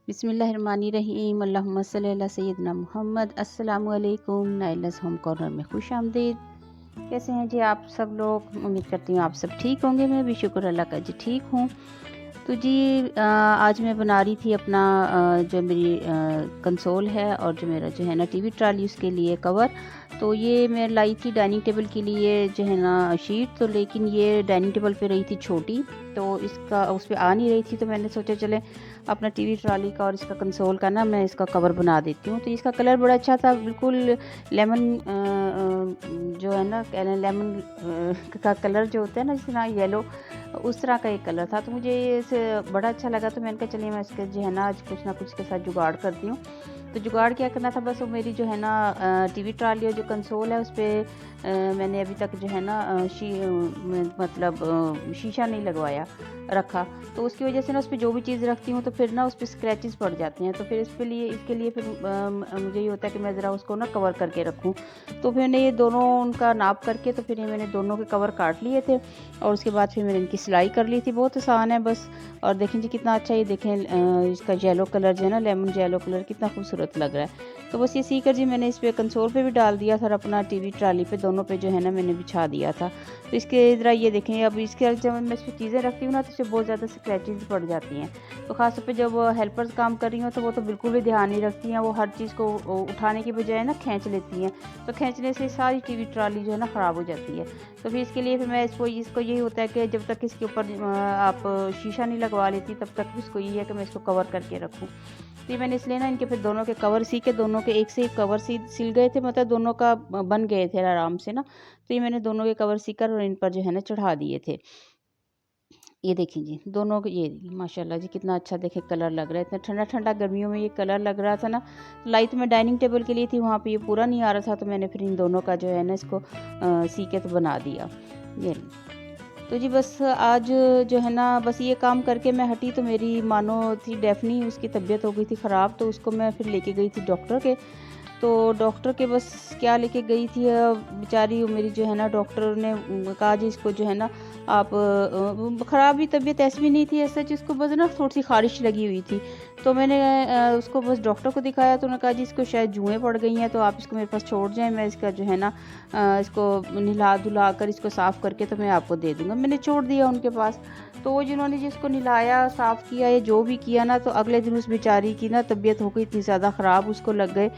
बिस्मिल्लाहिर्रहमानिर्रहीम अल्लाहुम्मा सल्ली अला सय्यिदना मुहम्मद। अस्सलामु अलैकुम। नाइलास होम कॉर्नर में खुश आमदीद। कैसे हैं जी आप सब लोग? उम्मीद करती हूँ आप सब ठीक होंगे। मैं भी शुक्र अल्लाह का जी ठीक हूँ। तो जी आज मैं बना रही थी अपना जो मेरी कंसोल है और जो मेरा जो है ना टीवी ट्रॉली उसके लिए कवर। तो ये मैं लाई थी डाइनिंग टेबल के लिए जो है ना शीट, तो लेकिन ये डाइनिंग टेबल पे रही थी छोटी, तो इसका उस पर आ नहीं रही थी। तो मैंने सोचा चले अपना टीवी ट्रॉली का और इसका कंसोल का ना मैं इसका कवर बना देती हूँ। तो इसका कलर बड़ा अच्छा था, बिल्कुल लेमन जो है ना लेमन का कलर जो होता है ना, जिस तरह येलो, उस तरह का एक कलर था। तो मुझे इसे बड़ा अच्छा लगा। तो मैंने कहा चलिए मैं इसके जो है ना आज कुछ ना कुछ के साथ जुगाड़ करती हूँ। तो जुगाड़ क्या करना था, बस वो मेरी जो है ना टीवी ट्रॉली और जो कंसोल है उस पर मैंने अभी तक जो है ना शीशा नहीं लगवाया रखा। तो उसकी वजह से ना उस पर जो भी चीज़ रखती हूँ तो फिर ना उस पर स्क्रैचेस पड़ जाते हैं। तो फिर इसके लिए फिर मुझे ये होता है कि मैं ज़रा उसको ना कवर करके रखूँ। तो फिर मैंने ये दोनों उनका नाप करके तो फिर ये मैंने दोनों के कवर काट लिए थे और उसके बाद फिर मैंने इनकी सिलाई कर ली थी। बहुत आसान है बस। और देखें जी कितना अच्छा, ये देखें इसका येलो कलर जो है ना लेमन येलो कलर कितना खूबसूरत लग रहा है। तो बस ये सीकर जी मैंने इस पर कंसोल पे भी डाल दिया था और अपना टीवी ट्रॉली पे दोनों पे जो है ना मैंने बिछा दिया था। तो इसके ज़रा ये देखें, अब इसके जब मैं इस पर चीज़ें रखती हूँ ना तो इससे बहुत ज़्यादा स्क्रैचेस पड़ जाती हैं। तो ख़ासतौर पे जब हेल्पर्स काम कर रही हों तो वो तो बिल्कुल भी ध्यान नहीं रखती हैं। वो हर चीज़ को उठाने की बजाय ना खींच लेती हैं। तो खींचने से सारी टीवी ट्रॉली जो है ना ख़राब हो जाती है। तो फिर इसके लिए फिर मैं इसको यही होता है कि जब तक इसके ऊपर आप शीशा नहीं लगवा लेती तब तक इसको यही है कि मैं इसको कवर करके रखूँ। तो ये मैंने इसलिए ना इनके फिर दोनों के कवर सी के, दोनों के एक से एक कवर सिल गए थे, मतलब दोनों का बन गए थे आराम से ना। तो ये मैंने दोनों के कवर सीकर और इन पर जो है ना चढ़ा दिए थे। ये देखिए जी दोनों के, ये माशाल्लाह जी कितना अच्छा देखे कलर लग रहा है। इतना ठंडा ठंडा गर्मियों में ये कलर लग रहा था ना। लाई तो मैं डाइनिंग टेबल के लिए थी, वहाँ पे ये पूरा नहीं आ रहा था। तो मैंने फिर इन दोनों का जो है ना इसको सी के तो बना दिया। ये तो जी बस आज जो है ना बस ये काम करके मैं हटी तो मेरी मानो थी डेफनी, उसकी तबीयत हो गई थी ख़राब। तो उसको मैं फिर लेके गई थी डॉक्टर के। तो डॉक्टर के बस क्या लेके गई थी बेचारी मेरी जो है ना, डॉक्टर ने कहा जी इसको जो है ना आप ख़राब भी तबीयत ऐसी भी नहीं थी ऐसा, जिसको बस ना थोड़ी सी खारिश लगी हुई थी। तो मैंने उसको बस डॉक्टर को दिखाया तो उन्होंने कहा जी इसको शायद जुएँ पड़ गई हैं, तो आप इसको मेरे पास छोड़ जाएँ, मैं इसका जो है ना इसको नहला धुला कर इसको साफ़ करके तो मैं आपको दे दूँगा। मैंने छोड़ दिया उनके पास। तो वो जिन्होंने जिसको नहलाया साफ़ किया या जो भी किया ना, तो अगले दिन उस बेचारी की ना तबीयत हो गई इतनी ज़्यादा ख़राब, उसको लग गए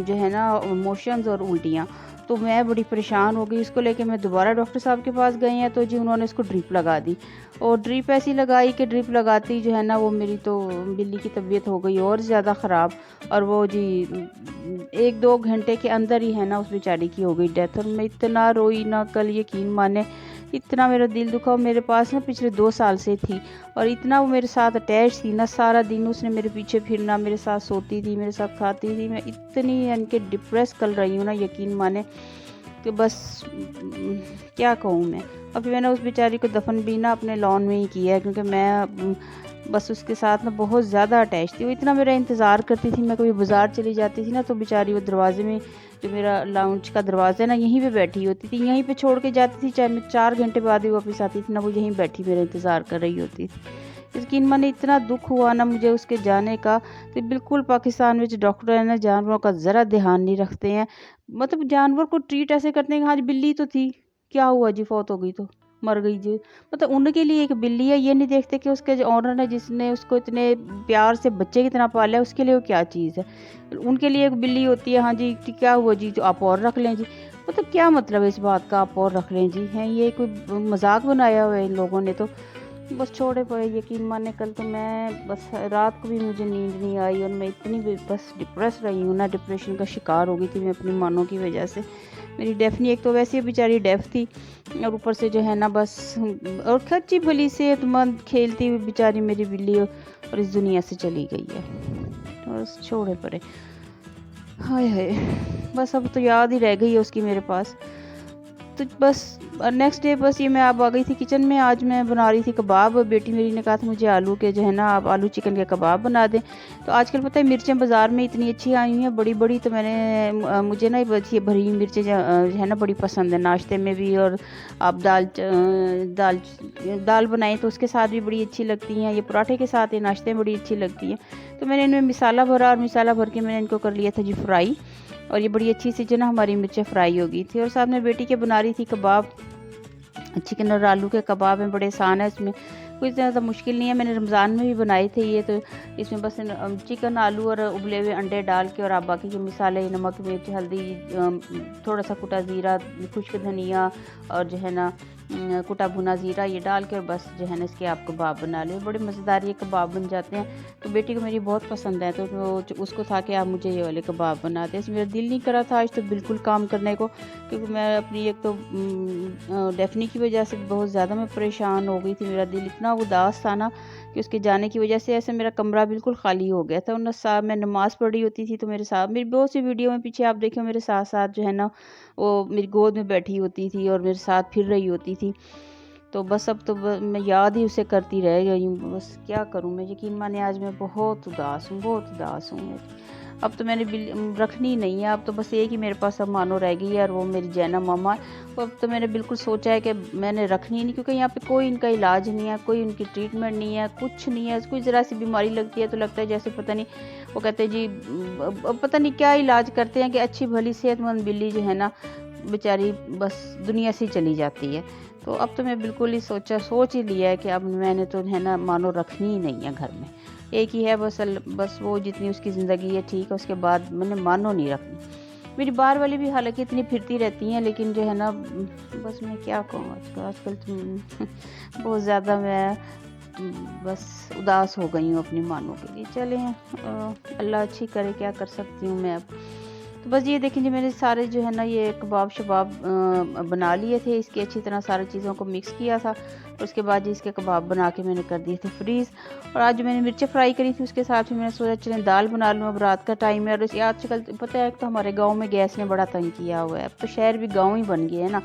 जो है ना मोशंस और उल्टियाँ। तो मैं बड़ी परेशान हो गई। उसको लेके मैं दोबारा डॉक्टर साहब के पास गई हैं, तो जी उन्होंने इसको ड्रिप लगा दी। और ड्रिप ऐसी लगाई कि ड्रिप लगाती जो है ना वो मेरी तो बिल्ली की तबीयत हो गई और ज़्यादा ख़राब। और वो जी 1-2 घंटे के अंदर ही है ना उस बेचारी की हो गई डेथ। और मैं इतना रोई ना, कल यकीन माने इतना मेरा दिल दुखा। मेरे पास ना पिछले 2 साल से थी और इतना वो मेरे साथ अटैच थी ना, सारा दिन उसने मेरे पीछे फिरना, मेरे साथ सोती थी, मेरे साथ खाती थी। मैं इतनी यानी कि डिप्रेस कल रही हूँ ना, यकीन माने कि बस क्या कहूँ मैं। और फिर मैंने उस बेचारी को दफन भी ना अपने लॉन में ही किया है, क्योंकि मैं बस उसके साथ ना बहुत ज़्यादा अटैच थी। वो इतना मेरा इंतज़ार करती थी। मैं कभी बाज़ार चली जाती थी ना तो बेचारी वो दरवाज़े में, जो मेरा लाउंज का दरवाज़ा है ना, यहीं पे बैठी होती थी, यहीं पे छोड़ के जाती थी। चाहे मैं 4 घंटे बाद भी वापस आती थी ना, वो यहीं बैठी मेरा इंतज़ार कर रही होती थी। यकीन माने इतना दुख हुआ ना मुझे उसके जाने का। तो बिल्कुल पाकिस्तान में जो डॉक्टर है ना जानवरों का ज़रा ध्यान नहीं रखते हैं। मतलब जानवर को ट्रीट ऐसे करते हैं कि हाँ जी बिल्ली तो थी, क्या हुआ जी, फौत हो गई तो मर गई जी। मतलब उनके लिए एक बिल्ली है, ये नहीं देखते कि उसके जो ऑनर है जिसने उसको इतने प्यार से बच्चे की तरह पाला है, उसके लिए वो क्या चीज़ है। उनके लिए एक बिल्ली होती है, हाँ जी क्या हुआ जी तो आप और रख लें जी। मतलब क्या मतलब है इस बात का, आप और रख लें जी, हैं ये कोई मजाक बनाया हुआ है इन लोगों ने। तो बस छोड़े पड़े, यकीन माने कल तो मैं बस रात को भी मुझे नींद नहीं आई और मैं इतनी बस डिप्रेस रही हूँ ना, डिप्रेशन का शिकार हो गई थी मैं अपनी मानों की वजह से। मेरी डेफनी एक तो वैसे ही बेचारी डेफ थी और ऊपर से जो है ना बस, और खच्ची भली सेहतमंद खेलती हुई बेचारी मेरी बिल्ली और इस दुनिया से चली गई है। तो बस छोड़े पड़े। हाय हाय, बस अब तो याद ही रह गई है उसकी मेरे पास। तो बस नेक्स्ट डे बस ये मैं अब आ गई थी किचन में। आज मैं बना रही थी कबाब। बेटी मेरी ने कहा था मुझे आलू के जो है ना आप आलू चिकन के कबाब बना दें। तो आजकल पता है मिर्चें बाज़ार में इतनी अच्छी आई हुई हैं बड़ी बड़ी, तो मैंने मुझे ना ये भरी हुई मिर्चें जो है ना बड़ी पसंद है नाश्ते में भी, और आप दाल दाल बनाएं तो उसके साथ भी बड़ी अच्छी लगती हैं, ये पराठे के साथ ये नाश्ते में बड़ी अच्छी लगती हैं। तो मैंने इनमें मसाला भरा और मसाला भर के मैंने इनको कर लिया था जी फ्राई, और ये बड़ी अच्छी सी जो ना हमारी मिर्चें फ्राई हो गई थी। और साथ में बेटी के बना रही थी कबाब, चिकन और आलू के कबाब हैं, बड़े आसान है, इसमें कोई ज़्यादा मुश्किल नहीं है। मैंने रमज़ान में भी बनाए थे ये। तो इसमें बस चिकन आलू और उबले हुए अंडे डाल के और आप बाकी के मसाले नमक मिर्च हल्दी थोड़ा सा कुटा ज़ीरा खुश्क धनिया और जो है ना कुटा भुना ज़ीरा ये डाल के और बस जो है ना इसके आप कबाब बना लें, बड़े मज़ेदार ये कबाब बन जाते हैं। तो बेटी को मेरी बहुत पसंद है, तो उसको था कि आप मुझे ये वाले कबाब बनाते हैं। इसमें मेरा दिल नहीं करा था आज तो बिल्कुल काम करने को, क्योंकि मैं अपनी एक तो डेफनी की वजह से बहुत ज़्यादा मैं परेशान हो गई थी। मेरा दिल इतना उदास था ना कि उसके जाने की वजह से ऐसे मेरा कमरा बिल्कुल खाली हो गया था। और साथ मैं नमाज़ पढ़ी होती थी तो मेरे साथ मेरी बहुत सी वीडियो में पीछे आप देखें मेरे साथ साथ जो है ना वो मेरी गोद में बैठी होती थी और मेरे साथ फिर रही होती थी। तो बस अब तो मैं याद ही उसे करती रह गई हूँ। बस क्या करूँ मैं, यकीन माने आज मैं बहुत उदास हूँ, बहुत उदास हूँ। अब तो मैंने रखनी नहीं है, अब तो बस एक ही मेरे पास अब मानो रह गई है और वो मेरी जैना मामा है। अब तो मैंने बिल्कुल सोचा है कि मैंने रखनी नहीं, क्योंकि यहाँ पे कोई इनका इलाज नहीं है, कोई उनकी ट्रीटमेंट नहीं है, कुछ नहीं है। कोई ज़रा सी बीमारी लगती है तो लगता है जैसे पता नहीं, वो कहते हैं जी पता नहीं क्या इलाज करते हैं कि अच्छी भली सेहतमंद बिल्ली जो है ना बेचारी बस दुनिया से चली जाती है। तो अब तो मैं बिल्कुल ही सोच ही लिया है कि अब मैंने तो है ना मानो रखनी ही नहीं है घर में। एक ही है बस वो जितनी उसकी ज़िंदगी है ठीक है, उसके बाद मैंने मानो नहीं रखनी। मेरी बाहर वाली भी हालांकि इतनी फिरती रहती हैं, लेकिन जो है ना बस मैं क्या कहूँ आजकल तो बहुत ज़्यादा मैं बस उदास हो गई हूँ अपनी मानों के लिए। चलें अल्लाह अच्छी करे, क्या कर सकती हूँ मैं अब। तो बस ये देखें जी मैंने सारे जो है ना ये कबाब शबाब बना लिए थे, इसकी अच्छी तरह सारी चीज़ों को मिक्स किया था और उसके बाद जी इसके कबाब बना के मैंने कर दिए थे फ्रीज़। और आज जो मैंने मिर्चें फ्राई करी थी उसके साथ भी मैंने सोचा चलें दाल बना लूँ, अब रात का टाइम है। और इसे आजकल पता है तो हमारे गाँव में गैस ने बड़ा तंग किया हुआ है, अब तो शहर भी गाँव ही बन गए है ना।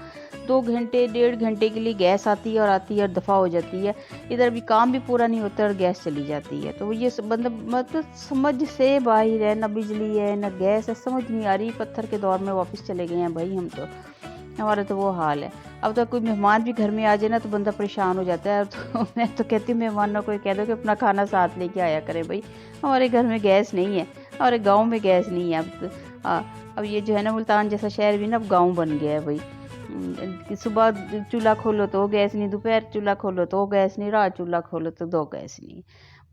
2 घंटे 1.5 घंटे के लिए गैस आती है और दफ़ा हो जाती है। इधर भी काम भी पूरा नहीं होता और गैस चली जाती है। तो ये मतलब समझ से बाहर है, ना बिजली है ना गैस है, समझ नहीं आ रही। पत्थर के दौर में वापस चले गए हैं भाई हम तो, हमारा तो वो हाल है। अब तो कोई मेहमान भी घर में आ जाए ना तो बंदा परेशान हो जाता है। तो मैं तो कहती हूँ मेहमानों को कह दो कि अपना खाना साथ लेके आया करें भाई, हमारे घर में गैस नहीं है, हमारे गाँव में गैस नहीं है। अब तो अब ये जो है ना मुल्तान जैसा शहर भी ना अब गाँव बन गया है भाई। कि सुबह चूल्हा खोलो तो गैस नहीं, दोपहर चूल्हा खोलो तो गैस नहीं, रात चूल्हा खोलो तो 2 गैस नहीं।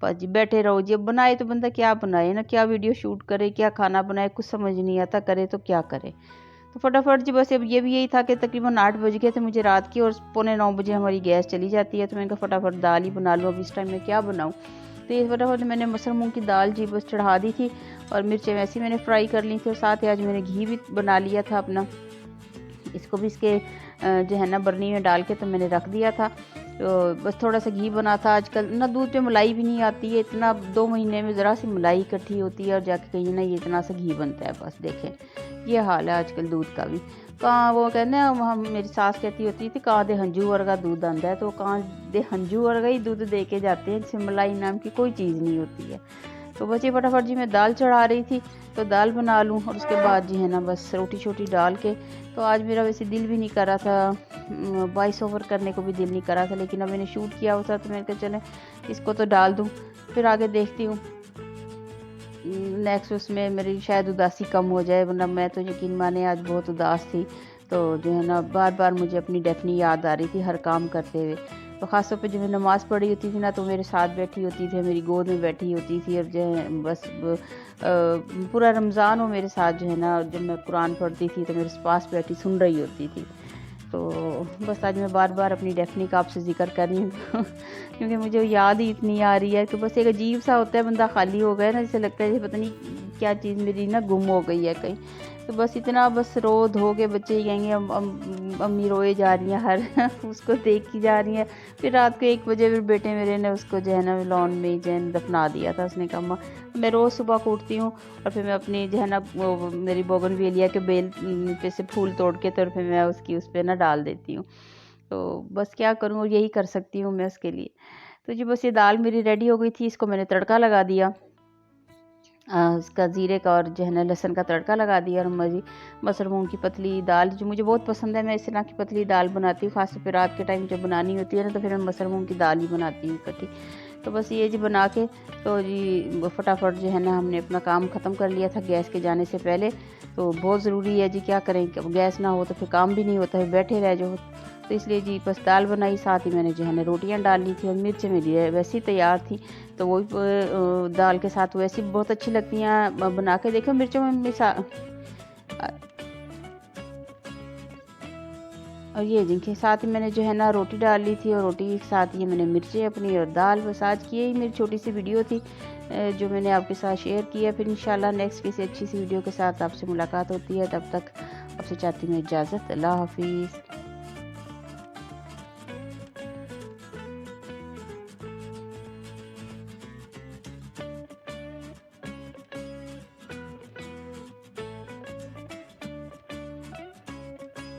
बस जी बैठे रहो जी। अब बनाए तो बंदा क्या बनाए ना, क्या वीडियो शूट करे, क्या खाना बनाए, कुछ समझ नहीं आता, करे तो क्या करे। तो फटाफट जी बस अब ये भी यही था कि तकरीबन 8 बज गए थे मुझे रात की और 8:45 बजे हमारी गैस चली जाती है। तो मैंने कहा फटाफट दाल ही बना लूँ, अब इस टाइम में क्या बनाऊँ। तो ये फटाफट मैंने मसर मूंग की दाल जी बस चढ़ा दी थी और मिर्चें वैसी मैंने फ्राई कर ली थी और साथ ही आज मैंने घी भी बना लिया था अपना, इसको भी इसके जो है ना बर्नी में डाल के तो मैंने रख दिया था। तो बस थोड़ा सा घी बना था। आजकल ना दूध पे मलाई भी नहीं आती है इतना, 2 महीने में ज़रा सी मलाई इकट्ठी होती है और जाके कहीं ना ये इतना सा घी बनता है। बस देखें ये हाल है आजकल दूध का भी। कहाँ वो कहते हैं हम, मेरी सास कहती होती थी कहाँ दे हंजू वर्गा दूध आंदा है, तो कहाँ दे हंजू वर्गा ही दूध दे के जाते हैं, जिसमें मलाई नाम की कोई चीज़ नहीं होती है। तो बस ये फटाफट जी मैं दाल चढ़ा रही थी तो दाल बना लूँ और उसके बाद जी है ना बस रोटी छोटी डाल के। तो आज मेरा वैसे दिल भी नहीं कर रहा था, वॉइस ओवर करने को भी दिल नहीं कर रहा था, लेकिन अब मैंने शूट किया हुआ था तो मैंने कहा चले इसको तो डाल दूँ, फिर आगे देखती हूँ नेक्स्ट उसमें मेरी शायद उदासी कम हो जाए। वरना मैं तो यकीन माने आज बहुत उदास थी। तो जो है ना बार बार मुझे अपनी डेफनी याद आ रही थी हर काम करते हुए। तो ख़ास तौर पे जब मैं नमाज़ पढ़ी होती थी ना तो मेरे साथ बैठी होती थी, मेरी गोद में बैठी होती थी और जो है बस पूरा रमज़ान वो मेरे साथ जो है ना जब मैं कुरान पढ़ती थी तो मेरे पास बैठी सुन रही होती थी। तो बस आज मैं बार बार अपनी डेफनी का आपसे ज़िक्र कर रही हूँ क्योंकि मुझे याद ही इतनी आ रही है कि बस एक अजीब सा होता है, बंदा खाली हो गया ना, जैसे लगता है पता नहीं क्या चीज़ मेरी ना गुम हो गई है कहीं। तो बस इतना बस रो धो के बच्चे ही कहेंगे अम्मी रोए जा रही हैं हर उसको देख की जा रही हैं। फिर रात को 1 बजे फिर बेटे मेरे ने उसको जो है ना लॉन में ही जो है दफना दिया था। उसने कहा अम्मा मैं रोज़ सुबह को उठती हूँ और फिर मैं अपनी जो है ना वो मेरी बोगनवेलिया के बेल पे से फूल तोड़ के तो फिर मैं उसकी उस पर ना डाल देती हूँ। तो बस क्या करूँ, यही कर सकती हूँ मैं उसके लिए। तो जी बस ये दाल मेरी रेडी हो गई थी, इसको मैंने तड़का लगा दिया। उसका ज़ीरे का और जो है ना लहसुन का तड़का लगा दिया और मसर मूंग की पतली दाल जो मुझे बहुत पसंद है, मैं इस तरह की पतली दाल बनाती हूँ, ख़ासतौर पे रात के टाइम जब बनानी होती है ना तो फिर मैं मसर मूंग की दाल ही बनाती हूँ इकट्ठी। तो बस ये जी बना के तो जी फटाफट जो है ना हमने अपना काम ख़त्म कर लिया था गैस के जाने से पहले। तो बहुत ज़रूरी है जी, क्या करें, गैस ना हो तो फिर काम भी नहीं होता है, बैठे रह जाओ। तो इसलिए जी बस दाल बनाई, साथ ही मैंने जो है ना रोटियाँ डाल ली थी और मिर्चें मेरी वैसे ही तैयार थी। तो वही दाल के साथ वैसे भी बहुत अच्छी लगती हैं, बना के देखो मिर्चों में अ, और ये देखिए साथ ही मैंने जो है ना रोटी डाल ली थी और रोटी के साथ ये मैंने मिर्चें अपनी और दाल, बस आज की यही मेरी छोटी सी वीडियो थी जो मैंने आपके साथ शेयर किया। फिर इंशाल्लाह नेक्स्ट किसी अच्छी सी वीडियो के साथ आपसे मुलाकात होती है, तब तक आपसे चाहती हूँ इजाज़त। अल्लाह हाफिज़।